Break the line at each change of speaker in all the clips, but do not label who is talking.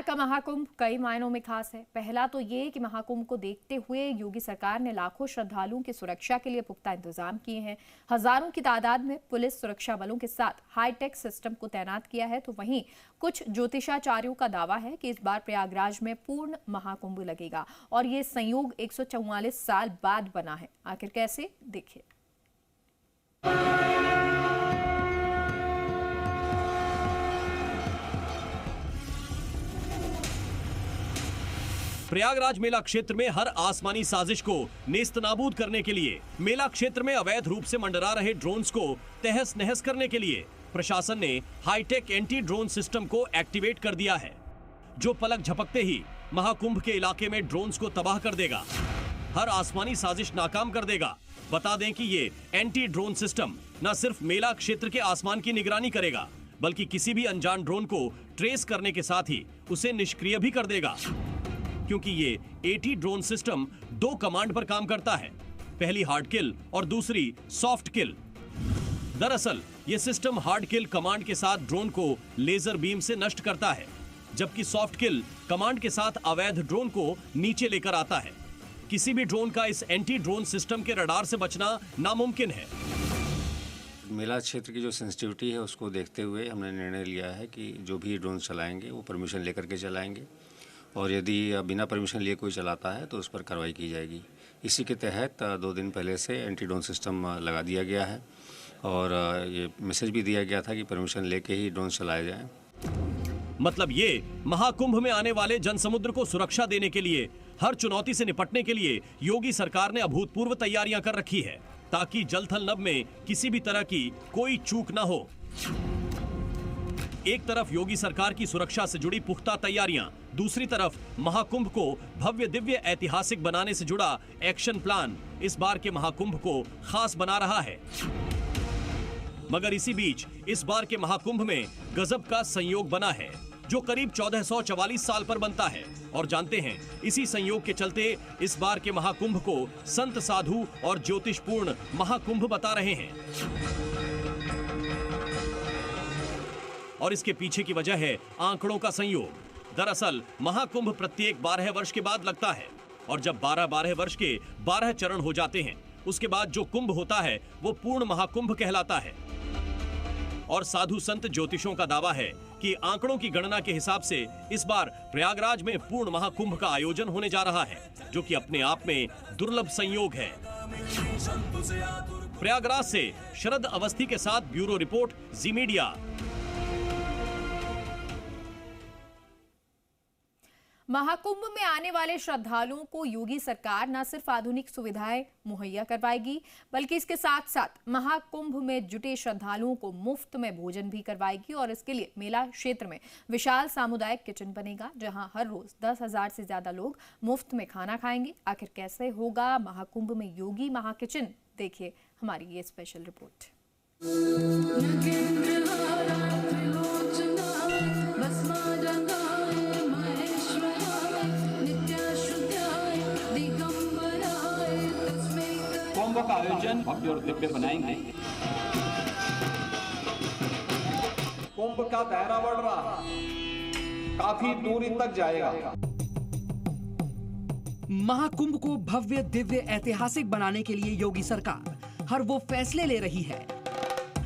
का महाकुंभ कई मायनों में खास है। पहला तो ये कि महाकुंभ को देखते हुए योगी सरकार ने लाखों श्रद्धालुओं की सुरक्षा के लिए पुख्ता इंतजाम किए हैं। हजारों की तादाद में पुलिस सुरक्षा बलों के साथ हाईटेक सिस्टम को तैनात किया है। तो वहीं कुछ ज्योतिषाचार्यों का दावा है कि इस बार प्रयागराज में पूर्ण महाकुंभ लगेगा और ये संयोग 144 साल बाद बना है। आखिर कैसे, देखिए।
प्रयागराज मेला क्षेत्र में हर आसमानी साजिश को नेस्तनाबूद करने के लिए, मेला क्षेत्र में अवैध रूप से मंडरा रहे ड्रोन्स को तहस नहस करने के लिए प्रशासन ने हाईटेक एंटी ड्रोन सिस्टम को एक्टिवेट कर दिया है, जो पलक झपकते ही महाकुंभ के इलाके में ड्रोन्स को तबाह कर देगा, हर आसमानी साजिश नाकाम कर देगा। बता दें कि ये एंटी ड्रोन सिस्टम न सिर्फ मेला क्षेत्र के आसमान की निगरानी करेगा, बल्कि किसी भी अनजान ड्रोन को ट्रेस करने के साथ ही उसे निष्क्रिय भी कर देगा, क्योंकि ये एटी ड्रोन सिस्टम 2 कमांड पर काम करता है, पहली हार्ड किल और दूसरी सॉफ्ट किल। दरअसल ये सिस्टम हार्ड किल कमांड के साथ ड्रोन को लेजर बीम से नष्ट करता है, जबकि सॉफ्ट किल कमांड के साथ अवैध ड्रोन को नीचे लेकर आता है। किसी भी ड्रोन का इस एंटी ड्रोन सिस्टम के रडार से बचना नामुमकिन है।
मेला क्षेत्र की जो सेंसिटिविटी है उसको देखते हुए हमने निर्णय लिया है कि जो भी ड्रोन चलाएंगे वो परमिशन लेकर के चलाएंगे, और यदि बिना परमिशन लिए कोई चलाता है तो उस पर कार्रवाई की जाएगी। इसी के तहत 2 दिन पहले से एंटी ड्रोन सिस्टम लगा दिया गया है और ये मैसेज भी दिया गया था कि परमिशन लेके ही ड्रोन चलाए जाएं।
मतलब ये महाकुंभ में आने वाले जनसमुद्र को सुरक्षा देने के लिए, हर चुनौती से निपटने के लिए योगी सरकार ने अभूतपूर्व तैयारियां कर रखी है, ताकि जल थल नभ में किसी भी तरह की कोई चूक न हो। एक तरफ योगी सरकार की सुरक्षा से जुड़ी पुख्ता तैयारियां, दूसरी तरफ महाकुंभ को भव्य दिव्य ऐतिहासिक बनाने से जुड़ा एक्शन प्लान इस बार के महाकुंभ को खास बना रहा है। मगर इसी बीच इस बार के महाकुंभ में गजब का संयोग बना है, जो करीब 1444 साल पर बनता है। और जानते हैं, इसी संयोग के चलते इस बार के महाकुंभ को संत साधु और ज्योतिषपूर्ण महाकुंभ बता रहे हैं। और इसके पीछे की वजह है आंकड़ों का संयोग। दरअसल महाकुंभ प्रत्येक 12 वर्ष के बाद लगता है, और जब 12 वर्ष के 12 चरण हो जाते हैं, उसके बाद जो कुंभ होता है वो पूर्ण महाकुंभ कहलाता है। और साधु संत ज्योतिषों का दावा है कि आंकड़ों की गणना के हिसाब से इस बार प्रयागराज में पूर्ण महाकुंभ का आयोजन होने जा रहा है, जो कि अपने आप में दुर्लभ संयोग है। प्रयागराज से शरद अवस्थी के साथ ब्यूरो रिपोर्ट, जी मीडिया।
महाकुंभ में आने वाले श्रद्धालुओं को योगी सरकार न सिर्फ आधुनिक सुविधाएं मुहैया करवाएगी, बल्कि इसके साथ साथ महाकुंभ में जुटे श्रद्धालुओं को मुफ्त में भोजन भी करवाएगी। और इसके लिए मेला क्षेत्र में विशाल सामुदायिक किचन बनेगा, जहां हर रोज 10,000 से ज्यादा लोग मुफ्त में खाना खाएंगे। आखिर कैसे होगा महाकुंभ में योगी महाकिचन, देखिए हमारी ये स्पेशल रिपोर्ट।
कुंभ का आयोजन भव्य और दिव्य बनाएंगे। कुंभ का दायरा बढ़ रहा है, काफी दूरी तक जाएगा।
महाकुंभ को भव्य दिव्य ऐतिहासिक बनाने के लिए योगी सरकार हर वो फैसले ले रही है,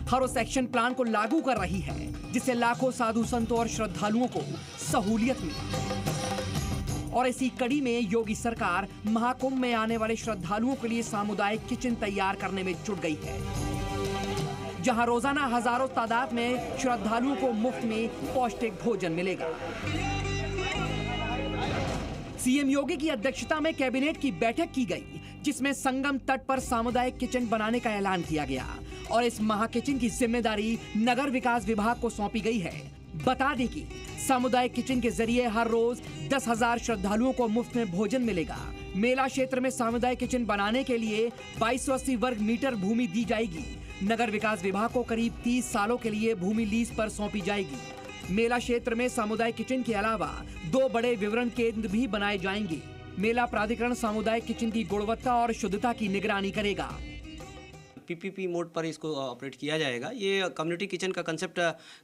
हर उस एक्शन प्लान को लागू कर रही है जिससे लाखों साधु संतों और श्रद्धालुओं को सहूलियत मिले। और इसी कड़ी में योगी सरकार महाकुंभ में आने वाले श्रद्धालुओं के लिए सामुदायिक किचन तैयार करने में जुट गई है, जहां रोजाना हजारों तादाद में श्रद्धालुओं को मुफ्त में पौष्टिक भोजन मिलेगा। सीएम योगी की अध्यक्षता में कैबिनेट की बैठक की गई, जिसमें संगम तट पर सामुदायिक किचन बनाने का ऐलान किया गया और इस महाकिचन की जिम्मेदारी नगर विकास विभाग को सौंपी गई है। बता दें कि सामुदायिक किचन के जरिए हर रोज 10,000 श्रद्धालुओं को मुफ्त में भोजन मिलेगा। मेला क्षेत्र में सामुदायिक किचन बनाने के लिए 2280 वर्ग मीटर भूमि दी जाएगी। नगर विकास विभाग को करीब 30 सालों के लिए भूमि लीज पर सौंपी जाएगी। मेला क्षेत्र में सामुदायिक किचन के अलावा 2 बड़े विवरण केंद्र भी बनाए जाएंगे। मेला प्राधिकरण सामुदायिक किचन की गुणवत्ता और शुद्धता की निगरानी करेगा।
पीपीपी मोड पर इसको ऑपरेट किया जाएगा। ये कम्युनिटी किचन का कंसेप्ट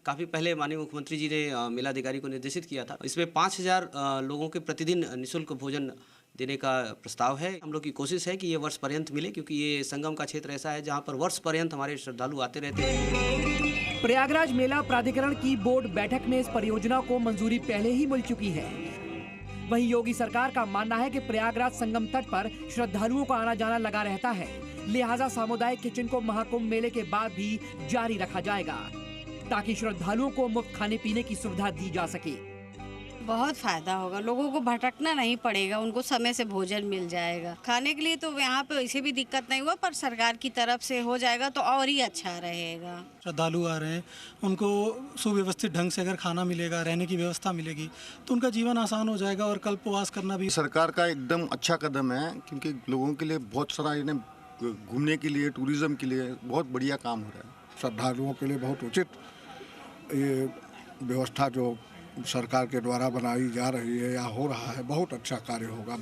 काफ़ी पहले माननीय मुख्यमंत्री जी ने मेलाधिकारी को निर्देशित किया था। इसमें 5000 लोगों के प्रतिदिन निःशुल्क भोजन देने का प्रस्ताव है। हम लोग की कोशिश है कि ये वर्ष पर्यंत मिले, क्योंकि ये संगम का क्षेत्र ऐसा है जहाँ पर वर्ष पर्यंत हमारे श्रद्धालु आते रहते हैं।
प्रयागराज मेला प्राधिकरण की बोर्ड बैठक में इस परियोजना को मंजूरी पहले ही मिल चुकी है। वहीं योगी सरकार का मानना है कि प्रयागराज संगम तट पर श्रद्धालुओं का आना जाना लगा रहता है, लिहाजा सामुदायिक किचन को महाकुंभ मेले के बाद भी जारी रखा जाएगा ताकि श्रद्धालुओं को मुफ्त खाने पीने की सुविधा दी जा सके।
बहुत फायदा होगा, लोगों को भटकना नहीं पड़ेगा, उनको समय से भोजन मिल जाएगा। खाने के लिए तो यहाँ पे वैसे भी दिक्कत नहीं हुआ, पर सरकार की तरफ से हो जाएगा तो और ही अच्छा रहेगा।
श्रद्धालु आ रहे हैं, उनको सुव्यवस्थित ढंग से अगर खाना मिलेगा, रहने की व्यवस्था मिलेगी तो उनका जीवन आसान हो जाएगा और कल्पवास करना भी।
सरकार का एकदम अच्छा कदम है, क्योंकि लोगों के लिए बहुत सारा इन्हें घूमने के लिए, टूरिज्म के लिए बहुत बढ़िया काम हो रहा है।
श्रद्धालुओं के लिए बहुत उचित ये व्यवस्था जो सरकार के द्वारा बनाई जा रही है या हो रहा है, बहुत अच्छा कार्य होगा।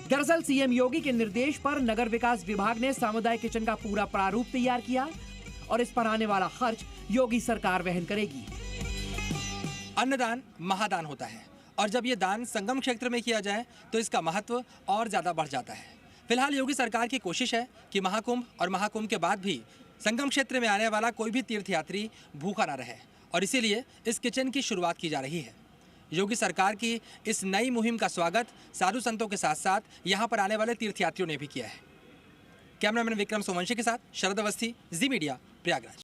दरअसल सीएम योगी के निर्देश पर नगर विकास विभाग ने सामुदायिक किचन का पूरा प्रारूप तैयार किया और इस पर आने वाला खर्च योगी सरकार वहन करेगी।
अन्नदान महादान होता है और जब ये दान संगम क्षेत्र में किया जाए तो इसका महत्व और ज्यादा बढ़ जाता है। फिलहाल योगी सरकार की कोशिश है कि महाकुंभ और महाकुंभ के बाद भी संगम क्षेत्र में आने वाला कोई भी तीर्थयात्री भूखा न रहे, और इसीलिए इस किचन की शुरुआत की जा रही है। योगी सरकार की इस नई मुहिम का स्वागत साधु संतों के साथ साथ यहाँ पर आने वाले तीर्थयात्रियों ने भी किया है। कैमरामैन विक्रम सोमवंशी के साथ शरद अवस्थी, जी मीडिया, प्रयागराज।